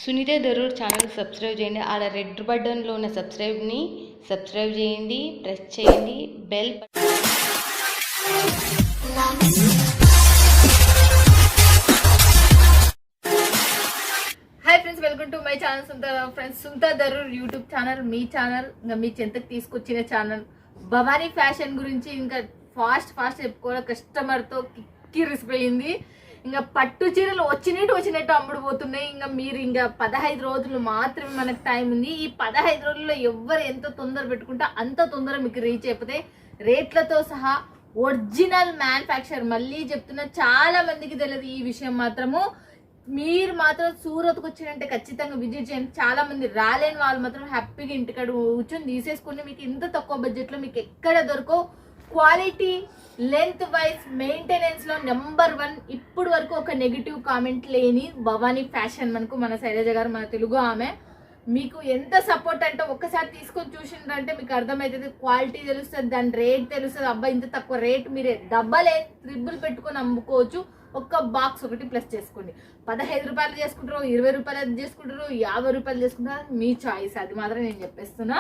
Sunitha Darur channel subscribe చేయండి. ఆడ red బటన్లో ఉన్న సబ్స్క్రైబ్ని సబ్స్క్రైబ్ చేయండి, ప్రెస్ చేయండి bell. Hi friends, welcome to my channel Sunitha Daroor YouTube channel. మీ ఛానల్ ఇంకా మీ చెంతకు తీసుకొచ్చిన ఛానల్. భవానీ ఫ్యాషన్ గురించి ఇంకా ఫాస్ట్ చెప్పుకోవాలి. కస్టమర్తో కిక్కిరిసిపోయింది. ఇంకా పట్టు చీరలు వచ్చినట్టు అమ్ముడుపోతున్నాయి. ఇంకా మీరు ఇంకా 15 రోజులు మాత్రమే మనకు టైం ఉంది. ఈ 15 రోజుల్లో ఎవరు ఎంత తొందర పెట్టుకుంటే అంత తొందర మీకు రీచ్ అయిపోతాయి. రేట్లతో సహా ఒరిజినల్ మ్యానుఫ్యాక్చర్. మళ్ళీ చెప్తున్నా, చాలా మందికి తెలియదు ఈ విషయం మాత్రము. మీరు మాత్రం సూరత్కి వచ్చినంటే ఖచ్చితంగా విజిట్ చేయండి. చాలా మంది రాలేని వాళ్ళు మాత్రం హ్యాపీగా ఇంటికాడ కూర్చొని తీసేసుకుని మీకు ఇంత తక్కువ బడ్జెట్లో మీకు ఎక్కడ దొరకవు. క్వాలిటీ, లెంత్ వైజ్, మెయింటెనెన్స్ లో నెంబర్ 1. ఇప్పుడు వరకు ఒక నెగిటివ్ కామెంట్ లేని భవానీ ఫ్యాషన్ మనకు, మన శైలజ గారు, మన తెలుగు ఆమె. మీకు ఎంత సపోర్ట్ అంటే ఒక్కసారి తీసుకొని చూసిండ్రంటే మీకు అర్థమవుతుంది. క్వాలిటీ తెలుస్తుంది, దాని రేట్ తెలుస్తుంది. అబ్బాయి ఇంత తక్కువ రేట్ మీరే డబ్బలే ట్రిబుల్ పెట్టుకొని అమ్ముకోవచ్చు. ఒక్క బాక్స్ ఒకటి ప్లస్ చేసుకోండి. 15 రూపాయలు చేసుకుంటారు, 20 రూపాయలు చేసుకుంటారు, 50 రూపాయలు చేసుకుంటారు, మీ చాయిస్. అది మాత్రం నేను చెప్పేస్తున్నా.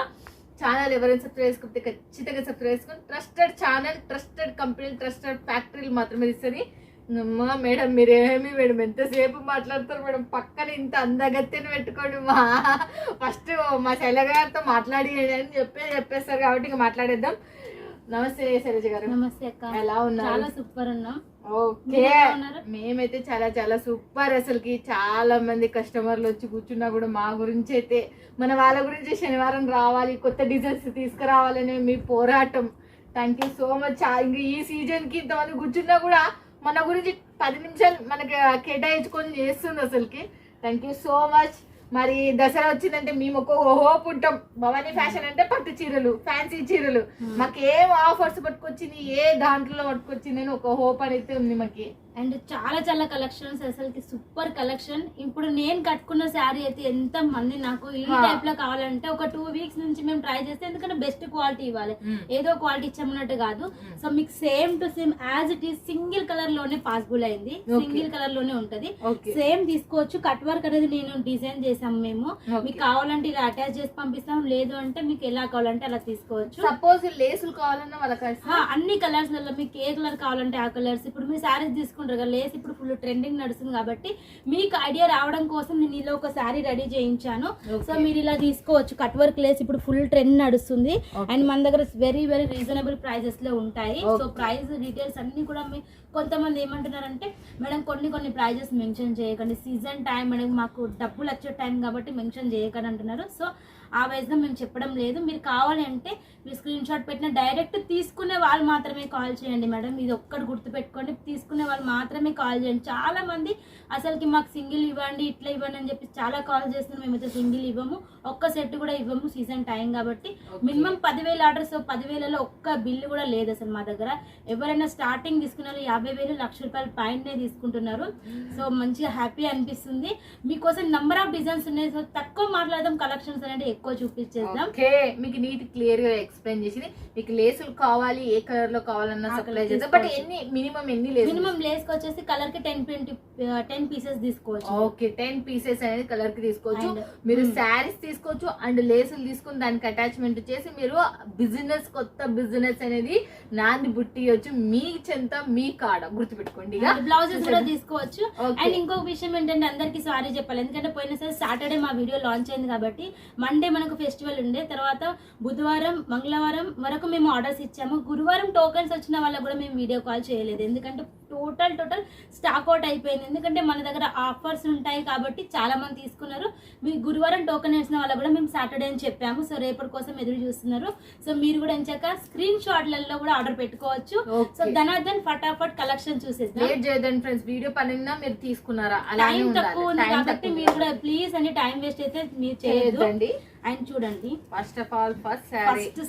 ఛానల్ ఎవరైనా సబ్స్క్రైబ్ చేసుకుంటే ఖచ్చితంగా సబ్స్క్రైబ్ చేసుకుని. ట్రస్టెడ్ ఛానల్, ట్రస్టెడ్ కంపెనీలు, ట్రస్టెడ్ ఫ్యాక్టరీలు మాత్రమే ఇస్తుంది. మేడం మీరేమి మేడం ఎంతసేపు మాట్లాడతారు మేడం, పక్కన ఇంత అందగత్తెని పెట్టుకోండి. ఫస్ట్ మా శైల గారితో మాట్లాడి అని చెప్పేస్తారు కాబట్టి ఇంకా మాట్లాడేద్దాం. నమస్తే శైలజ గారు. నమస్తే అక్క. ఎలా ఉన్నారు? చాలా సూపర్ ఉన్నాం. ఓకే, మేమైతే చాలా సూపర్. అసలుకి చాలా మంది కస్టమర్లు వచ్చి కూర్చున్నా కూడా మా గురించి అయితే, మన వాళ్ళ గురించి శనివారం రావాలి, కొత్త డిజైన్స్ తీసుకురావాలనే మీ పోరాటం. Thank you so much. ఇంకా ఈ సీజన్ కి ఇంతమంది కూర్చున్నా కూడా మన గురించి 10 నిమిషాలు మనకి కేటాయించుకొని చేస్తుంది అసలుకి. Thank you so much. మరి దసరా వచ్చిందంటే మేము ఒక హోప్ ఉంటాం. భవానీ ఫ్యాషన్ అంటే పట్టు చీరలు, ఫ్యాన్సీ చీరలు. మాకు ఏం ఆఫర్స్ పట్టుకొచ్చింది, ఏ దాంట్లో పట్టుకొచ్చింది అని ఒక హోప్ అనేది ఉంది మాకి. అండ్ చాలా కలెక్షన్స్, అసలుకి సూపర్ కలెక్షన్. ఇప్పుడు నేను కట్టుకున్న శారీ అయితే ఎంత మంది నాకు ఈ టైప్ లో కావాలంటే ఒక 2 వీక్స్ నుంచి మేము ట్రై చేస్తే, ఎందుకంటే బెస్ట్ క్వాలిటీ ఇవ్వాలి, ఏదో క్వాలిటీ ఇచ్చామన్నట్టు కాదు. సో మీకు same to same as it is single colour లోనే పాసిబుల్ అయింది. సింగిల్ కలర్ లోనే ఉంటది, సేమ్ తీసుకోవచ్చు. కట్ వర్క్ అనేది నేను డిజైన్ చేసాము మేము. మీకు కావాలంటే ఇలా అటాచ్ చేసి పంపిస్తాం, లేదు అంటే మీకు ఎలా కావాలంటే అలా తీసుకోవచ్చు. సపోజ్ లేసులు కావాలన్నా వాళ్ళకి అన్ని కలర్స్ లలో మీకు ఏ కలర్ కావాలంటే ఆ కలర్స్. ఇప్పుడు మీ శారీస్ తీసుకుంటారు, లేస్ ఇప్పుడు ఫుల్ ట్రెండింగ్ నడుస్తుంది కాబట్టి మీకు ఐడియా రావడం కోసం నేను ఇలా ఒక శారీ రెడీ చేయించాను. సో మీరు ఇలా తీసుకోవచ్చు. కట్ వర్క్ లేస్ ఇప్పుడు ఫుల్ ట్రెండ్ నడుస్తుంది. అండ్ మన దగ్గర వెరీ రీజనబుల్ ప్రైజెస్ లో ఉంటాయి. సో ప్రైస్ డీటెయిల్స్ అన్ని కూడా కొంతమంది ఏమంటున్నారంటే, మేడం కొన్ని ప్రైజెస్ మెన్షన్ చేయకండి, సీజన్ టైం మేడం, మాకు డబ్బులు వచ్చే టైం కాబట్టి మెన్షన్ చేయకండి అంటున్నారు. సో ఆ వైజ్గా మేము చెప్పడం లేదు. మీరు కావాలి అంటే మీరు స్క్రీన్ షాట్ పెట్టిన డైరెక్ట్ తీసుకునే వాళ్ళు మాత్రమే కాల్ చేయండి మేడం. ఇది ఒక్కటి గుర్తుపెట్టుకోండి, తీసుకునే వాళ్ళు మాత్రమే కాల్ చేయండి. చాలా మంది అసలుకి మాకు సింగిల్ ఇవ్వండి, ఇట్లా ఇవ్వండి అని చెప్పి చాలా కాల్ చేస్తున్నాం. మేమైతే సింగిల్ ఇవ్వము, ఒక్క సెట్ కూడా ఇవ్వము, సీజన్ టైం కాబట్టి. మినిమం 10,000 ఆర్డర్స్, 10,000లో ఒక్క బిల్లు కూడా లేదు అసలు మా దగ్గర. ఎవరైనా స్టార్టింగ్ తీసుకునే వాళ్ళు 50,000, ₹1,00,000 పైనే తీసుకుంటున్నారు. సో మంచిగా హ్యాపీ అనిపిస్తుంది. మీకోసం నంబర్ ఆఫ్ డిజైన్స్ ఉన్నాయి. సో తక్కువ మాట్లాడదాం, కలెక్షన్స్ అనేది ఎక్కువ చూపించేద్దాం. మీకు నీట్ క్లియర్ గా ఎక్స్ప్లెయిన్ చేసింది. మీకు లేసులు కావాలి, ఏ కలర్ లో కావాలన్నా సప్లై చేద్దాం. బట్ మినిమం లేస్ కి వచ్చేసి కలర్ కి 10 పీసెస్ తీసుకోవచ్చు. ఓకే, 10 పీసెస్ అనేది కలర్ కి తీసుకోవచ్చు. మీరు శారీస్ తీసుకోవచ్చు అండ్ లేసులు తీసుకుని దానికి అటాచ్మెంట్ చేసి మీరు కొత్త బిజినెస్ అనేది నాంది బుట్టియొచ్చు. మీ చెంత మీ కాడ గుర్తుపెట్టుకోండి. బ్లౌజెస్ కూడా తీసుకోవచ్చు. అండ్ ఇంకొక విషయం ఏంటంటే, అందరికి సారీ చెప్పాలి, ఎందుకంటే పోయినసారి సాటర్డే మా వీడియో లాంచ్ అయింది కాబట్టి మండే మనకు ఫెస్టివల్ ఉండే, తర్వాత బుధవారం, మంగళవారం వరకు మేము ఆర్డర్స్ ఇచ్చాము. గురువారం టోకెన్స్ వచ్చిన వాళ్ళకి కూడా మేము వీడియో కాల్ చేయలేదు, ఎందుకంటే టోటల్ స్టాక్ అవుట్ అయిపోయింది. ఎందుకంటే మన దగ్గర ఆఫర్స్ ఉంటాయి కాబట్టి చాలా మంది తీసుకున్నారు. మీ గురువారం టోకెన్ వేసిన వాళ్ళకి కూడా మేము సాటర్డే అని చెప్పాము. సో రేపటి కోసం ఎదురు చూస్తున్నారు. సో మీరు కూడా ఎంచాక స్క్రీన్ షాట్లలో కూడా ఆర్డర్ పెట్టుకోవచ్చు. సో ధనార్దన్ ఫటాఫట్ కలెక్షన్ చూసేద్దాం ఫ్రెండ్స్. వీడియో పనినా మీరు తీసుకున్నారా? టైం తక్కువ ఉంది కాబట్టి మీరు కూడా ప్లీజ్ అని టైం వేస్ట్ అయితే మీరు చేయొద్దండి. అండ్ చూడండి, ఫస్ట్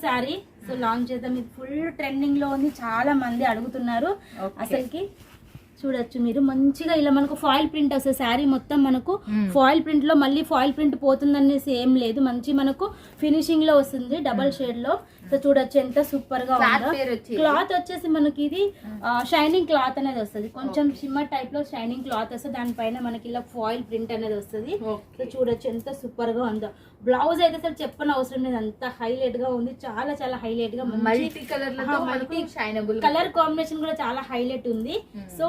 శారీ సో లాంచ్ చేద్దాం. ఇది ఫుల్ ట్రెండింగ్ లో ఉంది, చాలా మంది అడుగుతున్నారు. అసలుకి చూడొచ్చు మీరు, మంచిగా ఇలా మనకు ఫాయిల్ ప్రింట్ వస్తుంది. శారీ మొత్తం మనకు ఫాయిల్ ప్రింట్ లో, మళ్ళీ ఫాయిల్ ప్రింట్ పోతుందనేసి ఏం లేదు, మంచి మనకు ఫినిషింగ్ లో వస్తుంది. డబల్ షేడ్ లో సో చూడొచ్చు ఎంత సూపర్ గా క్లాత్ ఉందో. పేరు వచ్చి క్లాత్ వచ్చేసి మనకి ఇది షైనింగ్ క్లాత్ అనేది వస్తుంది, కొంచెం షిమ్మర్ టైప్ లో షైనింగ్ క్లాత్ వస్తుంది, దానిపైన మనకి ఇలా ఫాయిల్ ప్రింట్ అనేది వస్తుంది. సో చూడొచ్చు ఎంత సూపర్ గా ఉందో. బ్లౌజ్ అయితే అసలు చెప్పని అవసరం లేదు, అంత హైలైట్ గా ఉంది, చాలా చాలా హైలైట్ గా మల్టీ కలర్ కలర్ కాంబినేషన్ కూడా చాలా హైలైట్ ఉంది. సో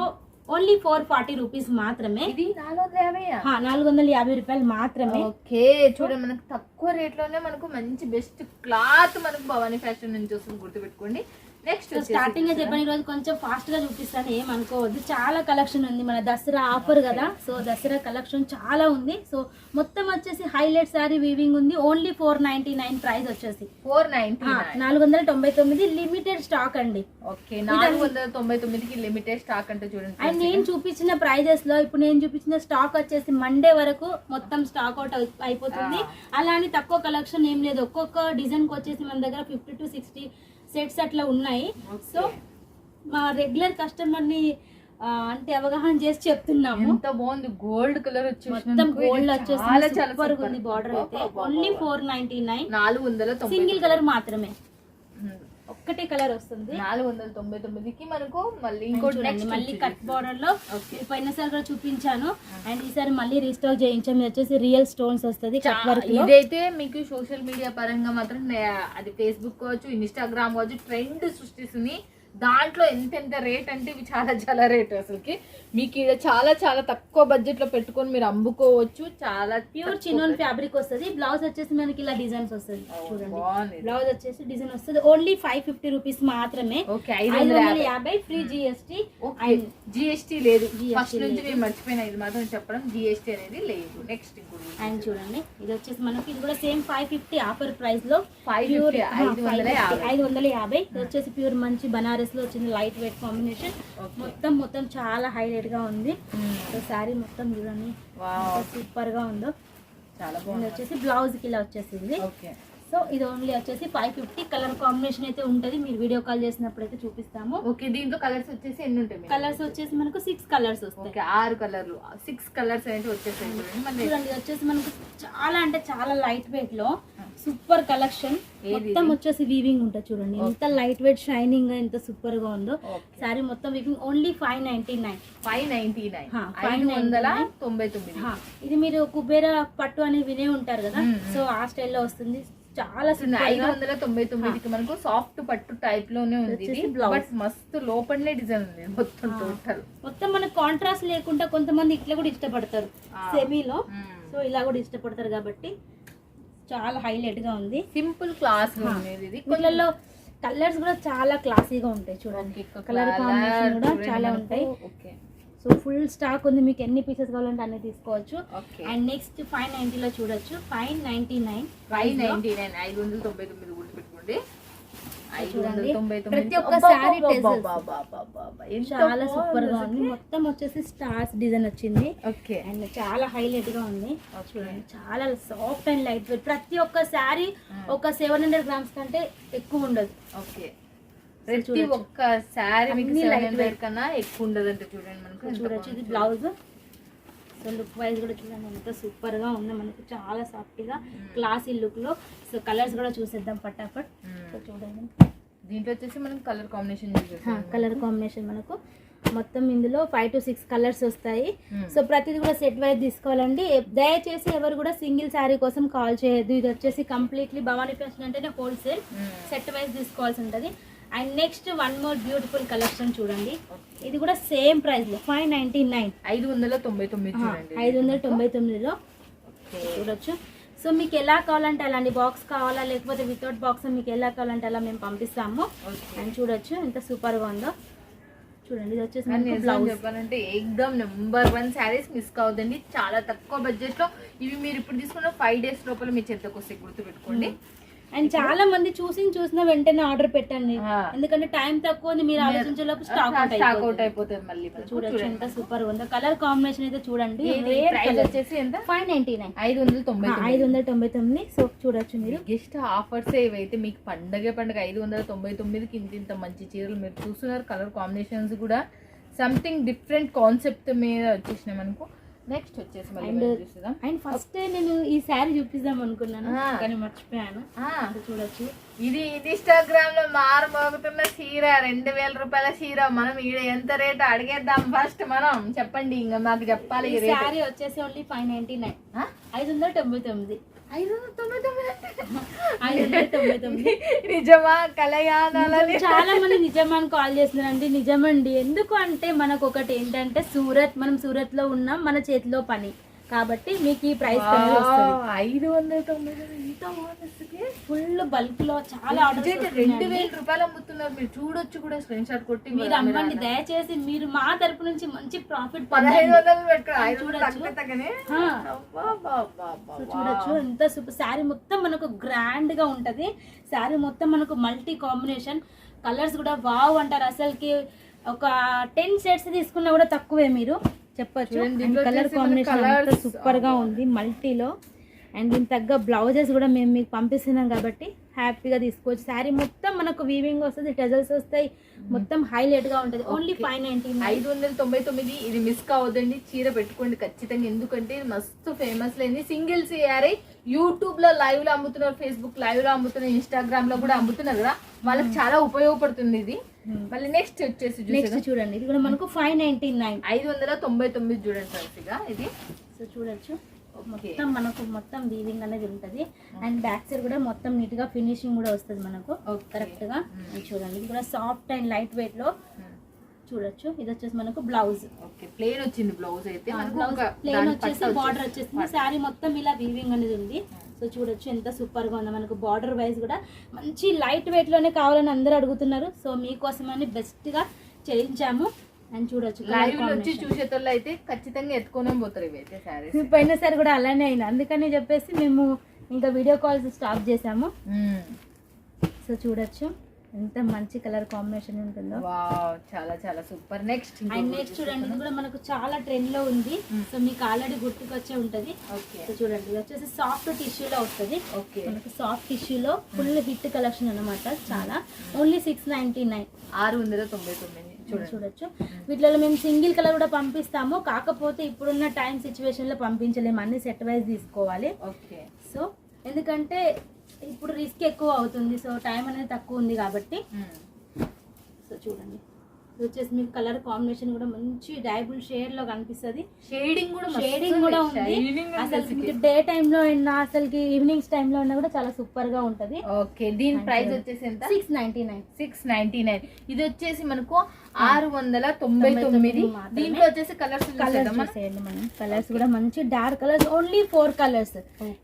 ఓన్లీ 440 రూపీస్ మాత్రమే. ఇది 450 రూపాయలు మాత్రమే. ఓకే చూడండి, మనకు తక్కువ రేట్ లోనే మనకు మంచి బెస్ట్ క్లాత్ మనకు భవానీ ఫ్యాషన్ నుంచి వస్తుంది, గుర్తుపెట్టుకోండి. నెక్స్ట్ స్టార్టింగ్ గా చెప్పండి, ఈరోజు కొంచెం ఫాస్ట్ గా చూపిస్తాను, ఏమనుకోవద్దు. చాలా కలెక్షన్ ఉంది, మన దసరా ఆఫర్ కదా, సో దసరా కలెక్షన్ చాలా ఉంది. సో మొత్తం వచ్చేసి హైలైట్ సారీ వీవింగ్ ఉంది, ఓన్లీ 499 ప్రైస్ వచ్చేసి 499 లిమిటెడ్ స్టాక్ అండి. ఓకే 499కి లిమిటెడ్ స్టాక్ అంటే చూడండి. అండ్ నేను చూపించిన ప్రైజెస్ లో ఇప్పుడు నేను చూపించిన స్టాక్ వచ్చేసి మండే వరకు మొత్తం స్టాక్ అవుట్ అయిపోతుంది. అలా అని తక్కువ కలెక్షన్ ఏం లేదు, ఒక్కొక్క డిజైన్ కి వచ్చేసి మన దగ్గర 50 to 60 సెట్స్ అట్లా ఉన్నాయి. సో మా రెగ్యులర్ కస్టమర్ ని అంటే అవగాహన చేసి చెప్తున్నాము. ఎంత బాగుంది, గోల్డ్ కలర్ వచ్చి మొత్తం గోల్డ్ వచ్చేసి సూపర్ గా ఉంది. బార్డర్ అయితే ఓన్లీ 499, 490 సింగిల్ కలర్ మాత్రమే, ఒక్కటే కలర్ వస్తుంది. 499కి మనకు మళ్ళీ ఇంకోటి మళ్ళీ కట్ బార్డర్ లో పోయినసారి కూడా చూపించాను, అండ్ ఈసారి మళ్ళీ రీస్టాక్ చేయించాం. ఇది వచ్చేసి రియల్ స్టోన్స్ వస్తుంది కట్ వర్క్. ఇదైతే మీకు సోషల్ మీడియా పరంగా మాత్రం అది ఫేస్బుక్ కావచ్చు, ఇన్స్టాగ్రామ్ కావచ్చు, ట్రెండ్ సృష్టిస్తుంది. దాంట్లో ఎంత రేట్ అంటే ఇవి చాలా చాలా రేట్. అసలుకి మీకు ఇక్కడ చాలా చాలా తక్కువ బడ్జెట్ లో పెట్టుకొని మీరు అమ్ముకోవచ్చు. చాలా ప్యూర్ చిన్నోన్ ఫ్యాబ్రిక్ వస్తుంది. బ్లౌజ్ వచ్చేసి మనకి ఇలా డిజైన్స్ వస్తుంది, చూడండి. బ్లౌజ్ వచ్చేసి డిజైన్ వస్తుంది, ఓన్లీ 550 రూపీస్ మాత్రమే. 550 ఫ్రీ జిఎస్టీ. జిఎస్టీ లేదు, ఫస్ట్ నుంచి నేను మర్చిపోయినా ఇది మాత్రం చెప్పడం, జిఎస్టీ అనేది లేదు. నెక్స్ట్ అండ్ చూడండి, ఇది వచ్చేసి మనకి ఇది కూడా సేమ్ 550 ఆఫర్ ప్రైస్ లో 550. ఇది వచ్చేసి ప్యూర్ మంచి బనారస్ లో వచ్చింది, లైట్ వెయిట్ కాంబినేషన్. మొత్తం చాలా హైలైట్ గా ఉంది. సారీ మొత్తం చూడండి సూపర్ గా ఉందో, చాలా బాగుంది. వచ్చేసి బ్లౌజ్ కి ఇలా వచ్చేసింది. సో ఇది ఓన్లీ వచ్చేసి 550. కలర్ కాంబినేషన్ అయితే ఉంటది, మీరు వీడియో కాల్ చేసినప్పుడు అయితే చూపిస్తాము. ఓకే దీంట్లో కలర్స్ వచ్చేసి ఎన్ని ఉంటాయి? కలర్స్ వచ్చేసి మనకు 6 కలర్స్ వస్తాయి. 6 కలర్లు 6 కలర్స్ అయితే వచ్చేసాయి. చూడండి ఇది వచ్చేసి మనకు చాలా అంటే చాలా లైట్ వెయిట్ లో సూపర్ కలెక్షన్. మొత్తం వచ్చేసి వీవింగ్ ఉంటుంది, చూడండి ఎంత లైట్ వెయిట్ షైనింగ్ గా ఎంత సూపర్ గా ఉందో. సారీ మొత్తం వీవింగ్ ఓన్లీ 599. ఇది మీరు కుబేర పట్టు అని వినే ఉంటారు కదా, సో ఆ స్టైల్లో వస్తుంది. చాలా 599కి మనకు సాఫ్ట్ పట్టు టైప్ లోనే ఉంది. బట్ మస్తు లోపలనే డిజైన్ ఉంది మొత్తం టోటల్. మొత్తం మనకు కాంట్రాస్ట్ లేకుండా కొంతమంది ఇట్లా కూడా ఇష్టపడతారు సెమీలో, సో ఇలా కూడా ఇష్టపడతారు కాబట్టి చాలా హైలైట్ గా ఉంది. సింపుల్ క్లాస్ ఇది. వీళ్ళలో కలర్స్ కూడా చాలా క్లాసీగా ఉంటాయి, చూడండి కలర్ కాంబినేషన్ కూడా చాలా ఉంటాయి. సో ఫుల్ స్టాక్ ఉంది, మీకు ఎన్ని పీసెస్ కావాలంటే అన్ని తీసుకోవచ్చు. అండ్ నెక్స్ట్ 590 లో చూడొచ్చు, 599. 599 గుర్తుపెట్టుకోండి. ప్రతి ఒక్క సారీ చాలా సూపర్ గా ఉంది. మొత్తం వచ్చేసి స్టార్స్ డిజైన్ వచ్చింది, అండ్ చాలా హైలైట్ గా ఉంది. చూడండి చాలా సాఫ్ట్ అండ్ లైట్ వెయిట్. ప్రతి ఒక్క సారీ ఒక 700 గ్రామ్స్ కంటే ఎక్కువ ఉండదు. ప్రతి ఒక్క సారీ మీకు 700 కన్నా ఎక్కువ ఉండదంటే చూడండి. మనకు చూడొచ్చు ఇది బ్లౌజ్. సో లుక్ వైజ్ కూడా చూడండి ఎంత సూపర్ గా ఉంది, మనకు చాలా సాఫ్ట్ గా క్లాసీ లుక్ లో. సో కలర్స్ కూడా చూసేద్దాం పటాపట్. సో చూడండి దీంట్లో వచ్చేసి మనం కలర్ కాంబినేషన్ మనకు మొత్తం ఇందులో 5 to 6 కలర్స్ వస్తాయి. సో ప్రతిది కూడా సెట్ వైజ్ తీసుకోవాలండి. దయచేసి ఎవరు కూడా సింగిల్ శారీ కోసం కాల్ చేయొద్దు. ఇది వచ్చేసి కంప్లీట్లీ భవానీ ఫ్యాషన్ అంటేనే హోల్సేల్, సెట్ వైజ్ తీసుకోవాల్సి ఉంటుంది. And next one more beautiful collection చూడండి, ఇది కూడా సేమ్ ప్రైస్ లో 599. 599లో చూడొచ్చు. సో మీకు ఎలా కావాలంటే అలాంటి బాక్స్ కావాలా లేకపోతే వితౌట్ బాక్స్ మీకు ఎలా కావాలంటే అలా మేము పంపిస్తాము. అండ్ చూడొచ్చు ఎంత సూపర్ గా ఉందో. చూడండి ఇది వచ్చేసి చెప్పాలంటే ఎక్దమ్ నెంబర్ 1 శారీస్ మిస్ కావద్దండి. చాలా తక్కువ బడ్జెట్ లో ఇవి మీరు ఇప్పుడు తీసుకున్న 5 days లోపల మీ చేతికి వస్తే గుర్తుపెట్టుకోండి. అండ్ చాలా మంది చూసిన వెంటనే ఆర్డర్ పెట్టండి, ఎందుకంటే టైం తక్కువ ఉంది, మీరు ఆలోచించేలోపు స్టాక్ అవుట్ అయిపోతుంది. మళ్ళీ చూడొచ్చు ఎంత సూపర్ ఉందో. కలర్ కాంబినేషన్ అయితే చూడండి. వచ్చేసి ఎంత? 599. 599. సో చూడొచ్చు మీరు. జస్ట్ ఆఫర్స్ ఇవైతే మీకు పండగ 599కి ఇంత మంచి చీరలు మీరు చూస్తున్నారు. కలర్ కాంబినేషన్స్ కూడా సంథింగ్ డిఫరెంట్ కాన్సెప్ట్ మీద వచ్చేసినాయి మనకు. నెక్స్ట్ వచ్చేసి And- మళ్ళీ చూద్దాం. అండ్ ఫస్ట్ నేను ఈ శారీ చూపిద్దాం అనుకున్నాను ఆ. కానీ మర్చిపోయాను. చూడొచ్చు, ఇది ఇన్స్టాగ్రామ్ లో మారుమోగుతున్న చీర 2000 రూపాయల చీర. మనం ఈడ ఎంత రేట్ అడిగేద్దాం ఫస్ట్. మనం చెప్పండి, ఇంకా మాకు చెప్పాలి ఈ ఈ రేట్. శారీ వచ్చేసి ఓన్లీ 599, 599. 599. నిజమా కలయానాలని? చాలా మంది నిజమని కాల్ చేస్తున్నారండి. నిజమండి. ఎందుకు అంటే మనకు ఒకటి ఏంటంటే మనం సూరత్ లో ఉన్నాం, మన చేతిలో పని కాబట్టి మీకు ఈ ప్రైస్ 599 ఇంత ఫుల్ బల్క్ లో చాలా ఆర్డర్స్ 2000 రూపాయలు అమ్ముతున్నారు. మీరు చూడొచ్చు కూడా, స్క్రీన్ షాట్ కొట్టి మీరు అమ్మండి. దయచేసి మీరు మా తరపు నుంచి మంచి ప్రాఫిట్ 1500 పెట్టుకోవాలి. చూడొచ్చు. చూడొచ్చు ఎంత సూపర్ శారీ. మొత్తం మనకు గ్రాండ్ గా ఉంటది. శారీ మొత్తం మనకు మల్టీ కాంబినేషన్ కలర్స్ కూడా వావ్ అంటారు. అసలుకి ఒక 10 సెట్స్ తీసుకున్నా కూడా తక్కువే మీరు చెప్పొచ్చు. కలర్ కాంబినేషన్ అంతా సూపర్ గా ఉంది మల్టీలో. అండ్ దీనికి తగ్గ బ్లౌజెస్ కూడా మేము మీకు పంపిస్తున్నాం కాబట్టి హ్యాపీగా తీసుకోవచ్చు. శారీ మొత్తం మనకు వీవింగ్ వస్తుంది, టెజల్స్ వస్తాయి, మొత్తం హైలైట్ గా ఉంటుంది. ఓన్లీ 599. ఇది మిస్ కావద్దండి, చీర పెట్టుకోండి ఖచ్చితంగా. ఎందుకంటే ఇది మస్తు ఫేమస్ లేని సింగిల్ సిఆర్ఐ. యూట్యూబ్ లో లైవ్ లో అమ్ముతున్నారు, ఫేస్బుక్ లైవ్ లో అమ్ముతున్నారు, ఇన్స్టాగ్రామ్ లో కూడా అమ్ముతున్నారు కదా, వాళ్ళకి చాలా ఉపయోగపడుతుంది ఇది. మళ్ళీ నెక్స్ట్ వచ్చేసి చూడండి, ఇది కూడా మనకు 599, 599 చూడండి ఫ్రెండ్స్. ఇక ఇది సో చూడొచ్చు. మొత్తం మనకు మొత్తం వీవింగ్ అనేది ఉంటది. అండ్ బ్యాక్ సైడ్ కూడా మొత్తం నీట్ గా ఫినిషింగ్ కూడా వస్తుంది మనకు కరెక్ట్ గా. చూడండి, ఇది కూడా సాఫ్ట్ అండ్ లైట్ వెయిట్ లో చూడొచ్చు. ఇది వచ్చేసి మనకు బ్లౌజ్. ఓకే, ప్లేన్ వచ్చింది బ్లౌజ్ అయితే. ప్లేన్ వచ్చేసి బార్డర్ వచ్చేసింది. శారీ మొత్తం ఇలా వీవింగ్ అనేది ఉంది. సో చూడొచ్చు ఎంత సూపర్ గా ఉందో. మనకు బార్డర్ వైజ్ కూడా మంచి లైట్ వెయిట్ లోనే కావాలని అందరూ అడుగుతున్నారు. సో మీకోసమని బెస్ట్ గా చేయించాము. అండ్ చూడొచ్చు, లైవ్ లో వచ్చి చూసేటోళ్ళు అయితే ఖచ్చితంగా ఎత్తుకొనే పోతారు ఇవైతే సారీస్. పోయినసారి కూడా అలానే అయింది, అందుకని చెప్పేసి మేము ఇంకా వీడియో కాల్స్ స్టాప్ చేసాము. సో చూడొచ్చు ఎంత మంచి కలర్ కాంబినేషన్ ఉంటుందో. వావ్, చాలా చాలా సూపర్. నెక్స్ట్ చూడండి, ఇది కూడా మనకు చాలా ట్రెండ్ లో ఉంది. సో మీకు ఆల్రెడీ గుర్తుకొచ్చే ఉంటది. సో చూడండి, ఇది వచ్చేసి సాఫ్ట్ టిష్యూలో వస్తుంది. మనకు సాఫ్ట్ టిష్యూలో ఫుల్ హిట్ కలెక్షన్ అన్నమాట. చాలా ఓన్లీ 699, 699. చూడొచ్చు. వీటిలో మేము సింగిల్ కలర్ కూడా పంపిస్తాము. కాకపోతే ఇప్పుడున్న టైం సిచ్యువేషన్ లో పంపించలేము, అన్ని సెట్ వైజ్ తీసుకోవాలి. సో ఎందుకంటే ఇప్పుడు రిస్క్ ఎక్కువ అవుతుంది. సో టైం అనేది తక్కువ ఉంది కాబట్టి. సో చూడండి, ఇది వచ్చేసి మీకు కలర్ కాంబినేషన్ కూడా మంచి డైబుల్ షేడ్ లో కనిపిస్తుంది. షేడింగ్ కూడా ఉంది. అసలు డే టైమ్ లో అయినా అసలుకి ఈవినింగ్స్ టైమ్ లో అయినా కూడా చాలా సూపర్ గా ఉంటది. ఓకే, దీని ప్రైస్ వచ్చేసి ఎంత? 699. ఇది వచ్చేసి మనకు 699. దీంట్లో వచ్చేసి కలర్స్ చూసేయండి. మనం కలర్స్ కూడా మంచి డార్క్ కలర్స్, ఓన్లీ 4 కలర్స్.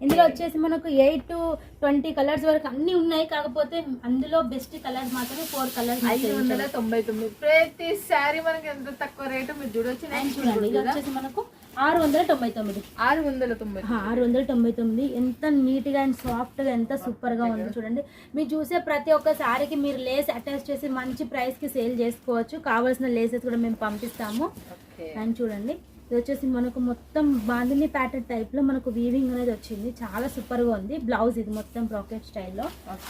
ఇందులో వచ్చేసి మనకు 8 to 20 కలర్స్ వరకు అన్ని ఉన్నాయి. కాకపోతే అందులో బెస్ట్ కలర్స్ మాత్రమే 4 కలర్స్. 599. ప్రతి సారీ మనకి ఎంత తక్కువ రేటు మీరు చూడొచ్చు. చూడండి, ఇది వచ్చేసి మనకు 699. 699. ఎంత నీట్ గా అండ్ సాఫ్ట్ గా ఎంత సూపర్ గా ఉంది చూడండి. మీరు చూసే ప్రతి ఒక్క సారీకి మీరు లేస్ అటాచ్ చేసి మంచి ప్రైస్ కి సేల్ చేసుకోవచ్చు. కావాల్సిన లేసెస్ కూడా మేము పంపిస్తాము. అండ్ చూడండి, ఇది వచ్చేసి మనకు మొత్తం బాందిని ప్యాటర్న్ టైప్ లో మనకు వీవింగ్ అనేది వచ్చింది. చాలా సూపర్ గా ఉంది. బ్లౌజ్ ఇది మొత్తం బ్రాకెట్ స్టైల్లో.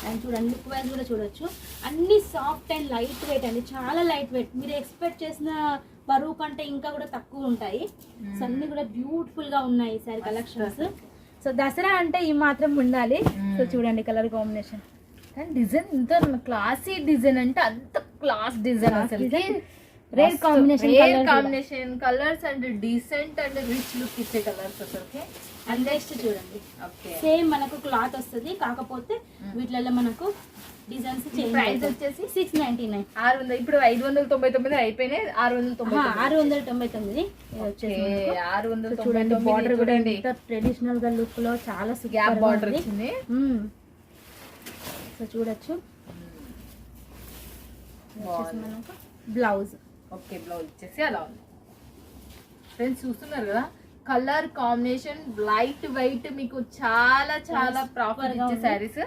అండ్ చూడండి, లుక్ వైజ్ కూడా చూడొచ్చు. అన్ని సాఫ్ట్ అండ్ లైట్ వెయిట్ అండి, చాలా లైట్ వెయిట్. మీరు ఎక్స్పెక్ట్ చేసిన బరువు కంటే ఇంకా కూడా తక్కువ ఉంటాయి. సో అన్ని కూడా బ్యూటిఫుల్ గా ఉన్నాయి సారీ కలెక్షన్స్. సో దసరా అంటే ఈ మాత్రం ఉండాలి. సో చూడండి కలర్ కాంబినేషన్, డిజైన్ ఇంత క్లాసీ డిజైన్ అంటే అంత క్లాస్ డిజైన్. అసలు rare combination colours and decent and rich look ఇచ్చే కలర్స్ అసలు. అండ్ నెక్స్ట్ చూడండి, సేమ్ మనకు క్లాత్ వస్తుంది. కాకపోతే వీటిలో మనకు డిజైన్స్ ప్రైస్ వచ్చేసి 699. 600. ఇప్పుడు 599 అయిపోయినాయి. 699 చూడండి. బార్డర్ కూడా ట్రెడిషనల్ గా లుక్ లో చాలా గ్యాప్ బార్డర్ వచ్చింది. సో చూడొచ్చు, మనకు బ్లౌజ్. ఓకే, బ్లౌజ్ వచ్చేసి అలా ఉంది. ఫ్రెండ్స్ చూస్తున్నారు కదా, కలర్ కాంబినేషన్ లైట్ వెయిట్, మీకు చాలా చాలా ప్రాపర్ ఇచ్చే సారీస్.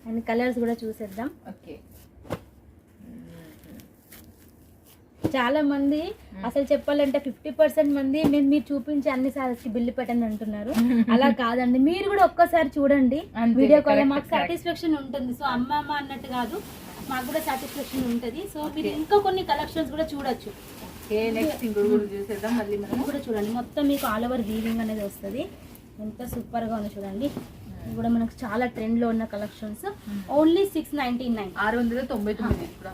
అండ్ కలర్స్ కూడా చూసేద్దాం. ఓకే, చాలా మంది అసలు చెప్పాలంటే 50% మంది మేము మీరు చూపించే అన్ని సారీస్ కి బిల్లు పెట్టండి అంటున్నారు. అలా కాదండి, మీరు కూడా ఒక్కసారి చూడండి వీడియో కాల్, మాకు సాటిస్ఫాక్షన్ ఉంటుంది. సో అమ్మ అన్నట్టు కాదు, మాకు కూడా సాటిస్ఫాక్షన్ ఉంటుంది. సో మీరు ఇంకా కొన్ని కలెక్షన్స్ కూడా చూడొచ్చు. ఓకే నెక్స్ట్ ఇంకోటి కూడా చూసేద్దాం మళ్ళీ మనం. ఇది కూడా చూడండి మొత్తం మీకు ఆల్ ఓవర్ వీవింగ్ అనేది వస్తుంది. ఎంత సూపర్గా ఉంది చూడండి. ఇది కూడా మనకు చాలా ట్రెండ్లో ఉన్న కలెక్షన్స్. ఓన్లీ 699. 699 కూడా.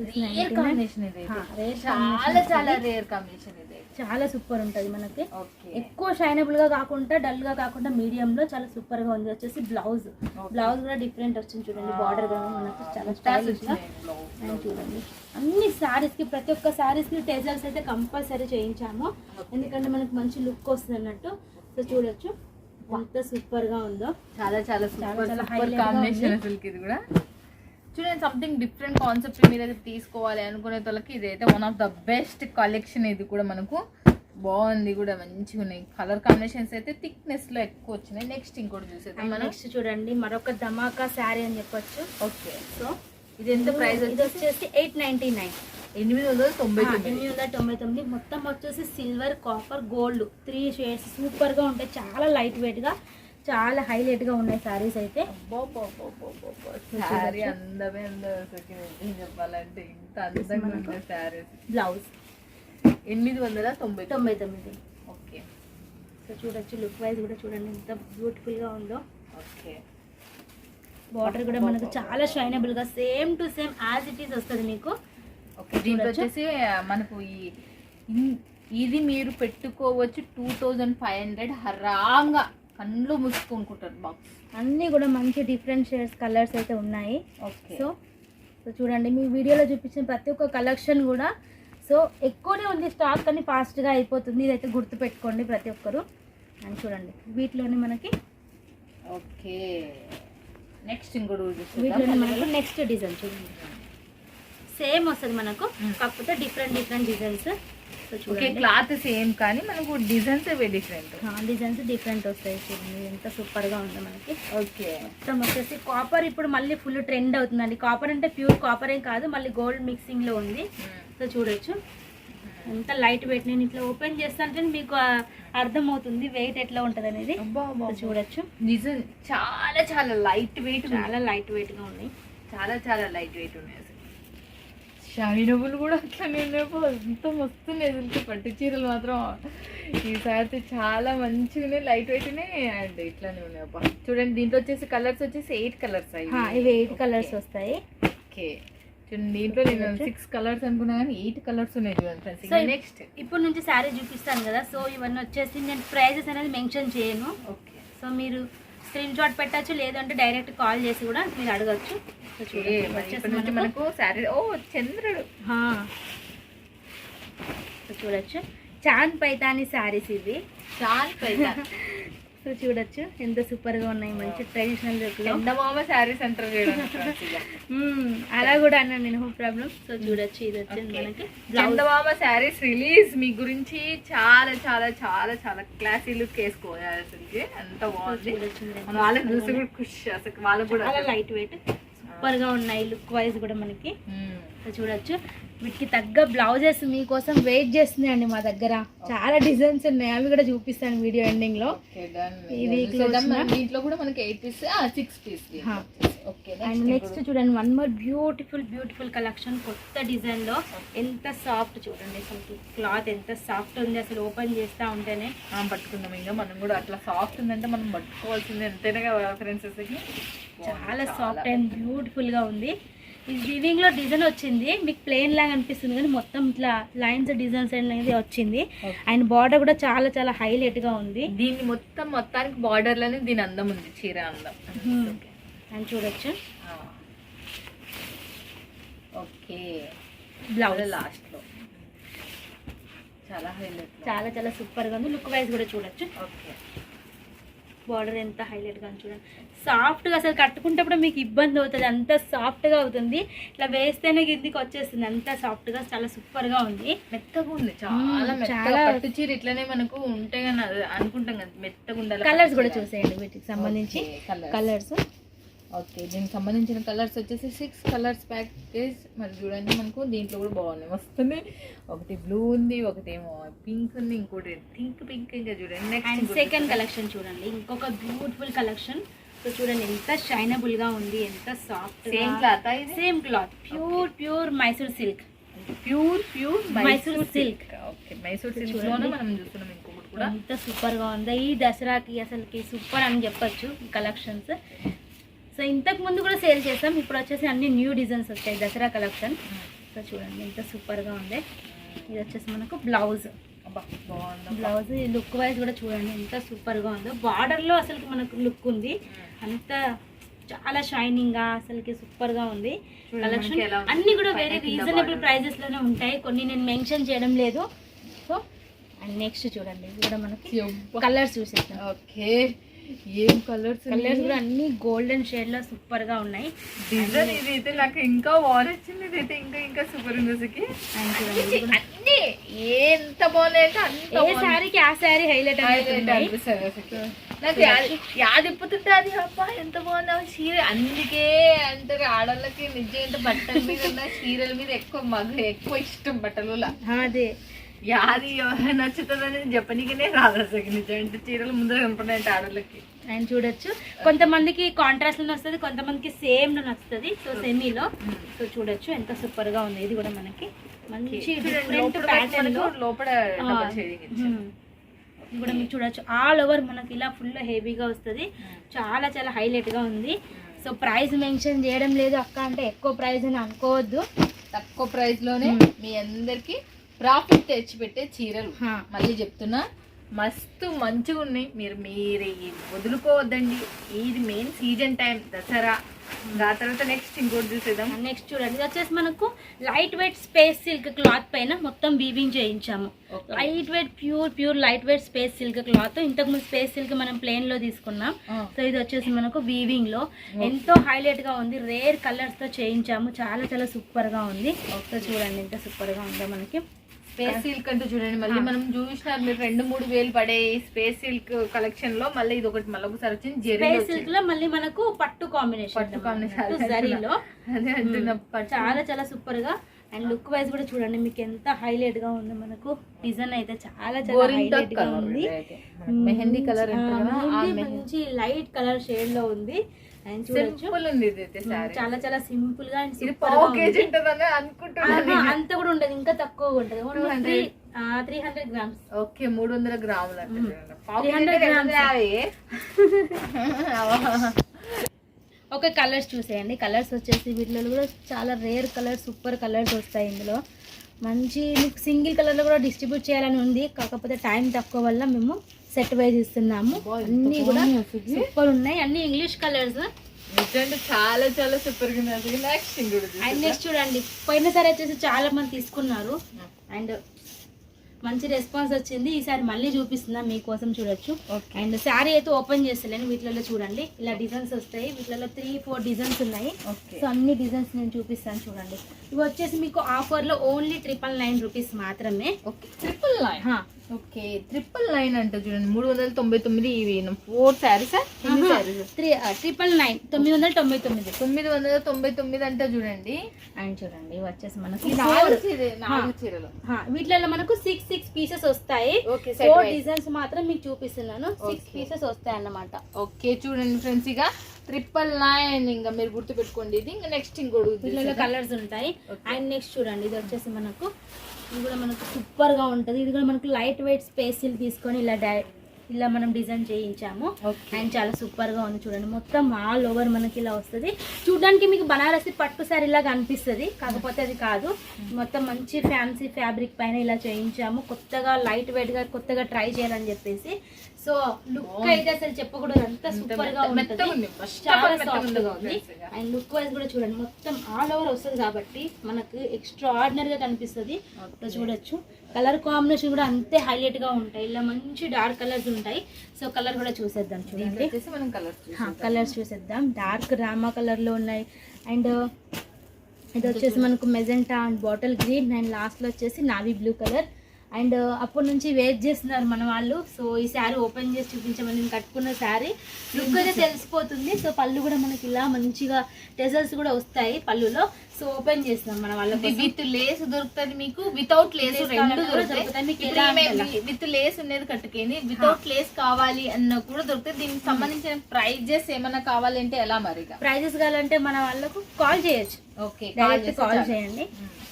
రేర్ కాంబినేషన్ ఇది. చాలా రేర్ కాంబినేషన్ ఇది. చాలా సూపర్ ఉంటుంది మనకి. ఓకే ఎక్కువ షైనబుల్ గా కాకుండా డల్ గా కాకుండా మీడియం లో చాలా సూపర్ గా ఉంది. వచ్చేసి బ్లౌజ్ కూడా డిఫరెంట్ వచ్చింది చూడండి. బార్డర్ కూడా మనకు చాలా స్టైలిష్ గా చూడండి. అన్ని సారీస్ కి ప్రతి ఒక్క సారీస్ కి టెజల్స్ అయితే కంపల్సరీ చేయించాము, ఎందుకంటే మనకు మంచి లుక్ వస్తుంది అన్నట్టు. సో చూడొచ్చు ఎంత సూపర్ గా ఉందో. చాలా చాలా సూపర్ కాంబినేషన్ అసలు ఇది కూడా. చూడండి సంథింగ్ డిఫరెంట్ కాన్సెప్ట్ మీరు అయితే తీసుకోవాలి అనుకునే వాళ్ళకి ఇదైతే one of the best collection. ఇది కూడా మనకు బాగుంది కూడా, మంచిగా ఉన్నాయి కలర్ కాంబినేషన్స్ అయితే థిక్నెస్ లో ఎక్కువ వచ్చినాయి. నెక్స్ట్ ఇంకోటి చూసేద్దాం మనం. నెక్స్ట్ చూడండి మరొక ధమాకా శారీ అని చెప్పొచ్చు. ఓకే సో ఇది ఎంత ప్రైస్? ఇది వచ్చేసి 899. 899. మొత్తం వచ్చేసి silver, copper, gold 3 shades super గా ఉంటాయి. చాలా లైట్ వెయిట్ గా, చాలా హైలైట్ గా ఉన్నాయి సారీస్ అయితే. సారీ అందమే చెప్పాలంటే ఇంత అందంగా ఉన్నాయి సారీస్. బ్లౌజ్ 899. ఓకే సో చూడొచ్చు లుక్ వైజ్ కూడా చూడండి ఎంత బ్యూటిఫుల్ గా ఉందో. ఓకే బార్డర్ కూడా మనకు చాలా షైనబుల్ గా same to same as it is వస్తుంది మీకు. ఓకే దీంట్లో వచ్చేసి మనకు ఇది మీరు పెట్టుకోవచ్చు 2500 హరాంగా కళ్ళు మూసుకుంటారు బాక్స్. అన్నీ కూడా మంచి డిఫరెంట్ షేడ్స్ కలర్స్ అయితే ఉన్నాయి. ఓకే సో చూడండి మీ వీడియోలో చూపించిన ప్రతి ఒక్క కలెక్షన్ కూడా సో ఎక్కువనే ఉంది స్టాక్, కానీ ఫాస్ట్గా అయిపోతుంది. ఇదైతే గుర్తు పెట్టుకోండి ప్రతి ఒక్కరు. అని చూడండి వీటిలోనే మనకి. ఓకే నెక్స్ట్ ఇంకోటి వీటిలోనే మనకు నెక్స్ట్ డిజైన్ చూడండి. సేమ్ వస్తుంది మనకు, కాకపోతే different designs. Okay cloth same కానీ మనకు డిజైన్స్ డిఫరెంట్ వస్తాయి. చూడండి ఎంత సూపర్ గా ఉంది మనకి. ఓకే మొత్తం వచ్చేసి కాపర్ ఇప్పుడు మళ్ళీ ఫుల్ ట్రెండ్ అవుతుందండి. కాపర్ అంటే ప్యూర్ కాపర్ ఏం కాదు, మళ్ళీ గోల్డ్ మిక్సింగ్ లో ఉంది. సో చూడొచ్చు ఎంత లైట్ వెయిట్. నేను ఇట్లా ఓపెన్ చేస్తానంటే మీకు అర్థమవుతుంది వెయిట్ ఎట్లా ఉంటుంది అనేది. చూడొచ్చు నిజం చాలా చాలా లైట్ వెయిట్ గా ఉన్నాయి. చాలా లైట్ వెయిట్ ఉన్నాయి. షైనబుల్ కూడా అట్లనే ఉన్నాయి. ఎంత వస్తున్నాయి అసలు పట్టు చీరలు మాత్రం ఈసారి చాలా మంచిగా లైట్ వెయిట్ ఉన్నాయి అండ్ ఇట్లానే ఉన్నాయి. అబ్బా చూడండి దీంట్లో వచ్చేసి కలర్స్ వచ్చేసి 8 కలర్స్ ఇవి 8 కలర్స్ వస్తాయి. ఓకే చూడండి దీంట్లో నేను 6 కలర్స్ అనుకున్నా కానీ 8 కలర్స్ ఉన్నాయి చూడండి. నెక్స్ట్ ఇప్పుడు నుంచి శారీ చూపిస్తాను కదా. సో ఇవన్నీ వచ్చేసి నేను ప్రైజెస్ అనేది మెన్షన్ చేయను. ఓకే సో మీరు స్క్రీన్ షాట్ పెట్టచ్చు, లేదంటే డైరెక్ట్ కాల్ చేసి కూడా మీరు అడగచ్చు. మనకు శారీ చంద్రుడు చూడొచ్చు చాంద్ పైతాని శారీస్ ఇవి. చాంద్ పైతాని సో చూడొచ్చు ఎంత సూపర్ గా ఉన్నాయి. మంచి ట్రెడిషనల్ చందమామ శారీస్ అంటారు అలా కూడా అన్నాను నేను, నో ప్రాబ్లం. సో చూడొచ్చు ఇది వచ్చేసి మనకి చందమామ శారీస్ రిలీజ్. మీ గురించి చాలా చాలా చాలా చాలా క్లాసీ లుక్ వేసుకోవాలి అసలు. ఎంత బాగుంది. వాళ్ళకి చూసి కూడా ఖుషి అసలు. వాళ్ళకి కూడా చాలా లైట్ వెయిట్ సూపర్ గా ఉన్నాయి లుక్ వైజ్ కూడా మనకి. చూడొచ్చు వీటికి తగ్గ బ్లౌజెస్ మీకోసం వెయిట్ చేస్తున్నాయండి మా దగ్గర. చాలా డిజైన్స్ ఉన్నాయి, అవి కూడా చూపిస్తాను వీడియో ఎండింగ్ లో. దీంట్లో కూడా మనకి 8 పీస్ 6 పీస్. అండ్ నెక్స్ట్ చూడండి వన్ మోర్ బ్యూటిఫుల్ కలెక్షన్ కొత్త డిజైన్ లో. ఎంత సాఫ్ట్ చూడండి అసలు, క్లాత్ ఎంత సాఫ్ట్ ఉంది అసలు. ఓపెన్ చేస్తా ఉంటేనే పట్టుకుందాం. ఇంకా మనం కూడా అట్లా సాఫ్ట్ ఉందంటే మనం పట్టుకోవాల్సింది ఎంతైనా రెఫరెన్సెస్. చాలా సాఫ్ట్ అండ్ బ్యూటిఫుల్ గా ఉంది. ఇది వీవింగ్ లో డిజైన్ వచ్చింది, మీకు ప్లెయిన్ లాగా అనిపిస్తుంది కానీ మొత్తం ఇట్లా లైన్స్ డిజైన్స్ అనేది వచ్చింది. అండ్ బార్డర్ కూడా చాలా చాలా హైలైట్ గా ఉంది. దీన్ని మొత్తానికి బార్డర్ లోనే దీని అందం ఉంది, చీర అందం. అండ్ చూడొచ్చు ఓకే బ్లౌజ్ లాస్ట్ లో చాలా హైలైట్, చాలా చాలా సూపర్ గా ఉంది. లుక్ వైజ్ కూడా చూడొచ్చు. ఓకే బార్డర్ ఎంత హైలైట్ గా చూడండి. సాఫ్ట్ గా అసలు కట్టుకుంటప్పుడు మీకు ఇబ్బంది అవుతుంది, అంత సాఫ్ట్ గా అవుతుంది. ఇట్లా వేస్తేనే కిందికి వచ్చేస్తుంది, అంత సాఫ్ట్ గా చాలా సూపర్ గా ఉంది. మెత్తగా ఉంది, చాలా పట్టు చీర ఇట్లనే మనకు ఉంటే కానీ అనుకుంటాం కదా మెత్తగా ఉండాలి. కలర్స్ కూడా చూసేయండి వీటికి సంబంధించి కలర్స్. ఓకే దీనికి సంబంధించిన కలర్స్ వచ్చేసి 6 కలర్స్ ప్యాకేజ్. మరి చూడండి మనకు దీంట్లో కూడా బాగున్నాయి, వస్తుంది. ఒకటి బ్లూ ఉంది, ఒకటి ఏమో పింక్ ఉంది, ఇంకోటి పింక్ ఇంకా చూడండి. అండ్ సెకండ్ కలెక్షన్ చూడండి, ఇంకొక బ్యూటిఫుల్ కలెక్షన్. సో చూడండి ఎంత షైనబుల్ గా ఉంది, ఎంత soft. Same cloth, same cloth, pure Mysore silk. Pure Mysore silk. Okay, Mysore silk లోనే మనం చూస్తున్నాం ఇంకొకటి కూడా. ఎంత సూపర్ గా ఉందో ఈ దసరాకి, అసలుకి సూపర్ అని చెప్పొచ్చు కలెక్షన్స్. సో ఇంతకు ముందు కూడా సేల్ చేస్తాం, ఇప్పుడు వచ్చేసి అన్ని న్యూ డిజైన్స్ వచ్చాయి దసరా కలెక్షన్. సో చూడండి ఎంత సూపర్ గా ఉంది. ఇది వచ్చేసి మనకు బ్లౌజ్. బ్లౌజ్ లుక్ వైజ్ కూడా చూడండి ఎంత సూపర్ గా ఉందో. బార్డర్ లో అసలు మనకు లుక్ ఉంది, అంత చాలా షైనింగ్ గా అసలుకి సూపర్ గా ఉంది కలెక్షన్. అన్ని కూడా వేరే రీజనబుల్ ప్రైజెస్ లోనే ఉంటాయి, కొన్ని నేను మెన్షన్ చేయడం లేదు. సో అండ్ నెక్స్ట్ చూడండి, ఇది కూడా మనకి కలర్స్ చూసేస్తాం. ఓకే, ఏం కలర్స్ కూడా అన్ని గోల్డెన్ షేడ్ లో సూపర్ గా ఉన్నాయి. డిజైన్ ఇదైతే నాకు ఇంకా వార్ వచ్చింది, ఇదైతే ఇంకా సూపర్ ఉంది. అన్ని ఎంత బాగున్నాయి అంటే ఏ శారీకి ఆ శారీ హైలైట్ అనిపిస్తుంది. నాకు యాదిప్పుతుంటే అది అబ్బా ఎంత బాగుంది చీర. అందుకే అంటారు ఆడవాళ్ళకి నిజంగా బట్టల మీద ఉన్న చీరల మీద ఎక్కువ ఇష్టం బట్టలు. అదే యాది నచ్చుతుందని చెప్పనీకనే రాదు అసలు. నిజంటే చీరలు ముందర కనపడినాయంటే ఆడవాళ్ళకి. అండ్ చూడొచ్చు, కొంతమందికి కాంట్రాస్ట్ లో వస్తుంది, కొంతమందికి సేమ్ లో వస్తుంది. సో సెమీలో. సో చూడొచ్చు ఎంత సూపర్ గా ఉంది. ఇది కూడా మనకి మంచి డిఫరెంట్ ప్యాటర్న్ లో లోపల ఇది కూడా మీకు చూడొచ్చు. ఆల్ ఓవర్ మనకి ఇలా ఫుల్ హెవీగా వస్తుంది, చాలా చాలా హైలైట్ గా ఉంది. సో ప్రైస్ మెన్షన్ చేయడం లేదు అక్క అంటే ఎక్కువ ప్రైస్ అని అనుకోవద్దు, తక్కువ ప్రైస్ లోనే మీ అందరికి ప్రాఫిట్ తెచ్చిపెట్టే చీరలు. మళ్ళీ చెప్తున్నా, మస్తు మంచిగా ఉన్నాయి. మీరు వదులుకోవద్దండి. ఇది మెయిన్ సీజన్ టైం దసరా. ఆ తర్వాత నెక్స్ట్ ఇంకోటి చూసేద్దాం. నెక్స్ట్ చూడండి, ఇది వచ్చేసి మనకు light weight space silk cloth పైన మొత్తం వీవింగ్ చేయించాము. Light weight pure light weight space silk cloth. ఇంతకు ముందు స్పేస్ సిల్క్ మనం ప్లేన్ లో తీసుకున్నాం. సో ఇది వచ్చేసి మనకు వీవింగ్ లో ఎంతో హైలైట్ గా ఉంది. రేర్ కలర్స్ తో చేయించాము, చాలా చాలా సూపర్ గా ఉంది. సో చూడండి ఎంత సూపర్ గా ఉందో మనకి. స్పేస్ సిల్క్ అంటే చూడండి, మళ్ళీ మనం చూసినారు మీరు 2-3 వేలు పడే స్పేస్ సిల్క్ కలెక్షన్ లో మళ్ళీ ఇది ఒకటి మళ్ళీ ఒకసారి వచ్చింది. స్పేస్ సిల్క్ లో మళ్ళీ మనకు పట్టు కాంబినేషన్ జరీలో చాలా చాలా సూపర్ గా. అండ్ లుక్ వైజ్ కూడా చూడండి మీకు ఎంత హైలైట్ గా ఉంది. మనకు డిజైన్ అయితే చాలా చాలా హైలైట్ గా ఉంది. మెహందీ కలర్ మంచి లైట్ కలర్ షేడ్ లో ఉంది. అండ్ చూడొచ్చు చాలా చాలా సింపుల్ గా అంత కూడా ఉండదు, ఇంకా తక్కువ ఉంటది. 300 గ్రామ్స్. ఓకే, 300 గ్రాములు. 300 గ్రామ్స్. ఓకే, కలర్స్ చూసేయండి. కలర్స్ వచ్చేసి వీటిలో కూడా చాలా రేర్ కలర్స్, సూపర్ కలర్స్ వస్తాయి ఇందులో. మంచి మీకు సింగిల్ కలర్ లో కూడా డిస్ట్రిబ్యూట్ చేయాలని ఉంది, కాకపోతే టైం తక్కువ వల్ల మేము సెట్ వైజ్ ఇస్తున్నాము. అన్ని కూడా సూపర్ ఉన్నాయి, అన్ని ఇంగ్లీష్ కలర్స్. చాలా చాలా సూపర్ గా. నెక్స్ట్ చూడండి, పోయినసారి వచ్చేసి చాలా మంది తీసుకున్నారు అండ్ మంచి రెస్పాన్స్ వచ్చింది. ఈసారి మళ్ళీ చూపిస్తున్నా మీకోసం, చూడొచ్చు. అండ్ శారీ అయితే ఓపెన్ చేస్తలేను, వీటిలో చూడండి ఇలా డిజైన్స్ వస్తాయి. వీటిలో 3-4 డిజైన్స్ ఉన్నాయి. సో అన్ని డిజైన్స్ నేను చూపిస్తాను చూడండి. ఇవి వచ్చేసి మీకు ఆఫర్ లో ఓన్లీ 999 రూపీస్ మాత్రమే. 999. ఓకే, 999 అంటే చూడండి 399. ఇవి 4 శారీస్ 999 999 అంటే చూడండి. అండ్ చూడండి వచ్చేసి మనకు చీరలు వీటిలో మనకు 6 పీసెస్ వస్తాయి. 4 డిజైన్స్ మాత్రం మీకు చూపిస్తున్నాను. 6 పీసెస్ వస్తాయి అన్నమాట. ఓకే చూడండి ఫ్రెండ్స్, ఇక 999 ఇంకా మీరు గుర్తు పెట్టుకోండి. ఇది ఇంకా నెక్స్ట్ ఇంకోటి వీటిలో కలర్స్ ఉంటాయి. అండ్ నెక్స్ట్ చూడండి, ఇది వచ్చేసి మనకు ఇది కూడా మనకు సూపర్ గా ఉంటది. ఇది కూడా మనకు లైట్ వెయిట్ స్పేస్ తీసుకొని ఇలా మనం డిజైన్ చేయించాము. అండ్ చాలా సూపర్ గా ఉంది చూడండి. మొత్తం ఆల్ ఓవర్ మనకి ఇలా వస్తుంది. చూడడానికి మీకు బనారసి పట్టు సారీ లాగా అనిపిస్తుంది, కాకపోతే అది కాదు. మొత్తం మంచి ఫ్యాన్సీ ఫ్యాబ్రిక్ పైన ఇలా చేయించాము. కొత్తగా లైట్ వెయిట్ గా కొత్తగా ట్రై చేయాలని చెప్పేసి. సో లుక్ అయితే అసలు చెప్పకూడదు, అంత సూపర్ గా ఉంటుంది, చాలా సాఫ్ట్ గా ఉంది. అండ్ లుక్ వైజ్ కూడా చూడండి మొత్తం ఆల్ ఓవర్ వస్తుంది కాబట్టి మనకు ఎక్స్ట్రా ఆర్డినరీ గా కనిపిస్తుంది. చూడొచ్చు కలర్ కాంబినేషన్ కూడా అంతే హైలైట్ గా ఉంటాయి. ఇలా మంచి డార్క్ కలర్స్ ఉంటాయి. సో కలర్ కూడా చూసేద్దాం చూడండి. కలర్స్ చూసేద్దాం. డార్క్ రామా కలర్ లో ఉన్నాయి. అండ్ ఇది వచ్చేసి మనకు magenta and bottle green. And last లో వచ్చేసి నావీ బ్లూ కలర్. అండ్ అప్పటి నుంచి వెయిట్ చేస్తున్నారు మన వాళ్ళు. సో ఈ శారీ ఓపెన్ చేసి చూపించమని, నేను కట్టుకున్న శారీ లుక్ అయితే తెలిసిపోతుంది. సో పళ్ళు కూడా మనకి ఇలా మంచిగా టెజల్స్ కూడా వస్తాయి పళ్ళులో. సో ఓపెన్ చేస్తున్నాం మన వాళ్ళకి. విత్ లేస్ దొరుకుతుంది మీకు, వితౌట్ లేస్ రెండు దొరుకుతాయి. విత్ లేస్ ఉన్నది కట్టుకేని, వితౌట్ లేస్ కావాలి అన్న కూడా దొరుకుతుంది. దీనికి సంబంధించిన ప్రైజెస్ ఏమైనా కావాలంటే ఎలా మరి? ప్రైజెస్ కావాలంటే మన వాళ్ళకు కాల్ చేయొచ్చు. ఓకే, కాల్ చేయండి.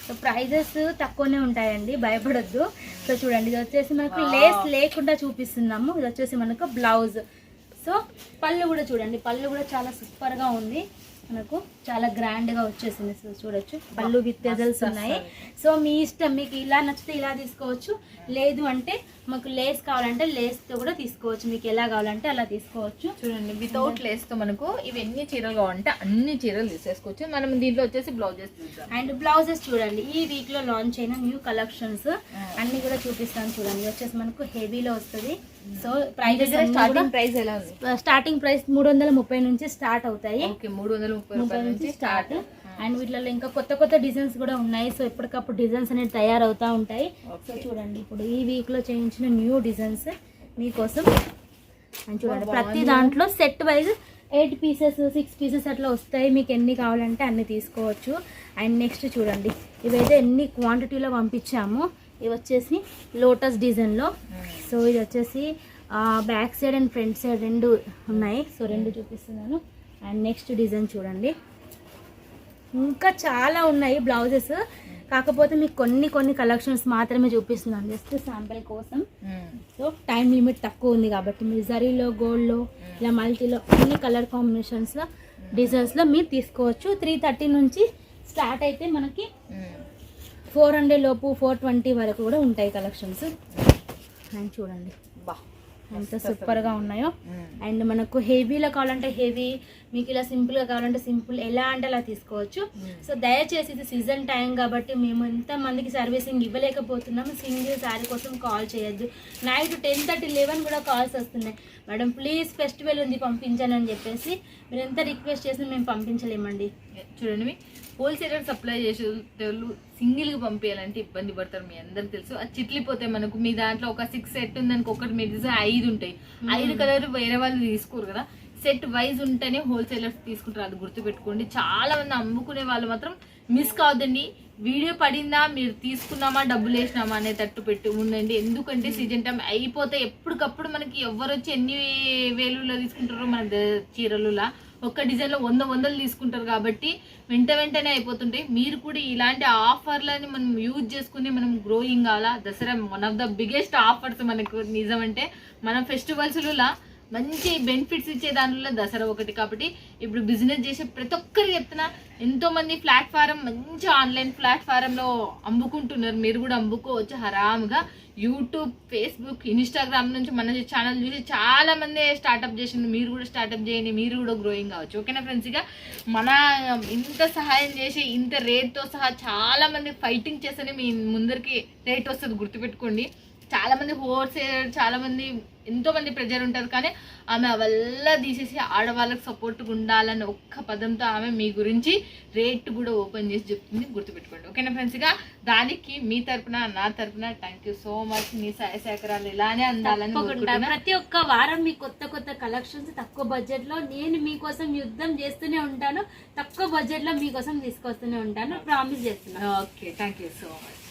సో ప్రైజెస్ తక్కువనే ఉంటాయండి, భయపడొద్దు. సో చూడండి, ఇది వచ్చేసి మనకు లేస్ లేకుండా చూపిస్తున్నాము. ఇది వచ్చేసి మనకు బ్లౌజ్. సో పళ్ళు కూడా చూడండి, పళ్ళు కూడా చాలా సూపర్గా ఉంది, మనకు చాలా గ్రాండ్గా వచ్చేసింది. సో చూడొచ్చు, పళ్ళు విత్ ఎజల్స్ ఉన్నాయి. సో మీ ఇష్టం, మీకు ఇలా నచ్చితే ఇలా తీసుకోవచ్చు, లేదు అంటే మాకు లేస్ కావాలంటే లేస్తో కూడా తీసుకోవచ్చు, మీకు ఎలా కావాలంటే అలా తీసుకోవచ్చు. చూడండి, వితౌట్ లేస్ తో మనకు ఇవి ఎన్ని చీరలు కావాలంటే అన్ని చీరలు తీసేసుకోవచ్చు. మనం దీంట్లో వచ్చేసి బ్లౌజెస్ చూద్దాం. అండ్ బ్లౌజెస్ చూడండి, ఈ వీక్ లో లాంచ్ అయిన న్యూ కలెక్షన్స్ అన్ని కూడా చూపిస్తాను. చూడండి, వచ్చేసి మనకు హెవీలో వస్తుంది. సో ప్రైజెస్ స్టార్టింగ్ ప్రైస్ ఎలా ఉంది? స్టార్టింగ్ ప్రైస్ 330 నుంచి స్టార్ట్ అవుతాయి. 330 నుంచి స్టార్ట్. అండ్ వీటిలో ఇంకా కొత్త కొత్త డిజైన్స్ కూడా ఉన్నాయి. సో ఎప్పటికప్పుడు డిజైన్స్ అనేవి తయారవుతూ ఉంటాయి. సో చూడండి, ఇప్పుడు ఈ వీక్ లో చేయించిన న్యూ డిజైన్స్ మీకోసం. అండ్ చూడండి, ప్రతి దాంట్లో సెట్ వైజ్ 8 పీసెస్ 6 పీసెస్ అట్లా వస్తాయి, మీకు ఎన్ని కావాలంటే అన్ని తీసుకోవచ్చు. అండ్ నెక్స్ట్ చూడండి, ఇవైతే ఎన్ని క్వాంటిటీలో పంపించాము. ఇవి వచ్చేసి లోటస్ డిజైన్లో. సో ఇది వచ్చేసి back side and front side రెండు ఉన్నాయి. సో రెండు చూపిస్తున్నాను. అండ్ నెక్స్ట్ డిజైన్ చూడండి, ఇంకా చాలా ఉన్నాయి బ్లౌజెస్, కాకపోతే మీకు కొన్ని కలెక్షన్స్ మాత్రమే చూపిస్తున్నాను, జస్ట్ శాంపిల్ కోసం. సో టైం లిమిట్ తక్కువ ఉంది కాబట్టి మీరు జరీలో, గోల్డ్లో, ఇలా మల్టీలో అన్ని కలర్ కాంబినేషన్స్లో డిజైన్స్లో మీరు తీసుకోవచ్చు. 330 నుంచి స్టార్ట్ అయితే మనకి 400 లోపు 420 వరకు కూడా ఉంటాయి కలెక్షన్స్. అండ్ చూడండి ఎంత సూపర్గా ఉన్నాయో. అండ్ మనకు హెవీలో కావాలంటే హెవీ, మీకు ఇలా సింపుల్గా కావాలంటే సింపుల్, ఎలా అంటే అలా తీసుకోవచ్చు. సో దయచేసి ఇది సీజన్ టైం కాబట్టి మేము ఎంతమందికి సర్వీసింగ్ ఇవ్వలేకపోతున్నాము. సింగిల్ శారీ కోసం కాల్ చేయొద్దు. నైట్ 10:30, 11 కూడా కాల్స్ వస్తున్నాయి, మేడం ప్లీజ్ ఫెస్టివల్ ఉంది పంపించానని చెప్పేసి. మీరు ఎంత రిక్వెస్ట్ చేసినా మేము పంపించలేమండి. చూడండి, హోల్సేలర్ సప్లై చేసే వాళ్ళు సింగిల్గా పంపించాలంటే ఇబ్బంది పడతారు, మీ అందరికి తెలుసు. అది చిట్లిపోతే మనకు మీ దాంట్లో ఒక 6 సెట్ ఉందనుకో, ఒకటి మీరు 5 ఉంటాయి, 5 కలర్ వేరే వాళ్ళు తీసుకోరు కదా, సెట్ వైజ్ ఉంటేనే హోల్సేలర్స్ తీసుకుంటారు, అది గుర్తుపెట్టుకోండి. చాలా మంది అమ్ముకునే వాళ్ళు మాత్రం మిస్ కావద్దండి. వీడియో పడిందా, మీరు తీసుకున్నామా, డబ్బులు వేసినామా అనే తట్టు పెట్టి ఉండండి. ఎందుకంటే సీజన్ టైం అయిపోతే ఎప్పటికప్పుడు మనకి ఎవరు వచ్చి ఎన్ని వేలులో తీసుకుంటారో మన చీరలులా ఒక్క డిజైన్లో 100 తీసుకుంటారు కాబట్టి వెంటనే అయిపోతుంటాయి. మీరు కూడా ఇలాంటి ఆఫర్లని మనం యూజ్ చేసుకుని మనం గ్రోయింగ్ కావాలా. Dasara one of the biggest offers మనకు, నిజం అంటే మనం ఫెస్టివల్స్లో మంచి బెనిఫిట్స్ ఇచ్చే దానిలో దసరా ఒకటి. కాబట్టి ఇప్పుడు బిజినెస్ చేసే ప్రతి ఒక్కరికి చెప్తున్నా, ఎంతోమంది ప్లాట్ఫారం, మంచి ఆన్లైన్ ప్లాట్ఫారంలో అమ్ముకుంటున్నారు, మీరు కూడా అమ్ముకోవచ్చు హరాముగా. యూట్యూబ్, ఫేస్బుక్, ఇన్స్టాగ్రామ్ నుంచి మన ఛానల్ చూసి చాలా మంది స్టార్ట్అప్ చేసింది, మీరు కూడా స్టార్ట్అప్ చేయండి, మీరు కూడా గ్రోయింగ్ కావచ్చు. ఓకేనా ఫ్రెండ్స్? ఇక మన ఇంత సహాయం చేసి ఇంత రేట్తో సహా చాలా మంది ఫైటింగ్ చేస్తేనే మీ ముందరికి రేట్ వస్తుంది, గుర్తుపెట్టుకోండి. చాలా మంది హోల్సేల్, చాలా మంది ఎంతో మంది ప్రెజర్ ఉంటారు, కానీ ఆమె అవల్ల తీసేసి ఆడవాళ్ళకి సపోర్ట్గా ఉండాలని ఒక్క పదంతో ఆమె మీ గురించి రేట్ కూడా ఓపెన్ చేసి చెప్తుంది, గుర్తుపెట్టుకోండి. ఓకేనా ఫ్రెండ్స్? ఇక దానికి మీ తరపున, నా తరపున థ్యాంక్ యూ సో మచ్. మీ సహాయ సహకారాలు ఇలానే అందాలని ప్రతి ఒక్క వారం మీ కొత్త కలెక్షన్స్ తక్కువ బడ్జెట్ లో నేను మీకోసం యుద్ధం చేస్తూనే ఉంటాను, తక్కువ బడ్జెట్ లో మీకోసం తీసుకొస్తూనే ఉంటాను, ప్రామిస్ చేస్తున్నాను. Okay, thank you so much.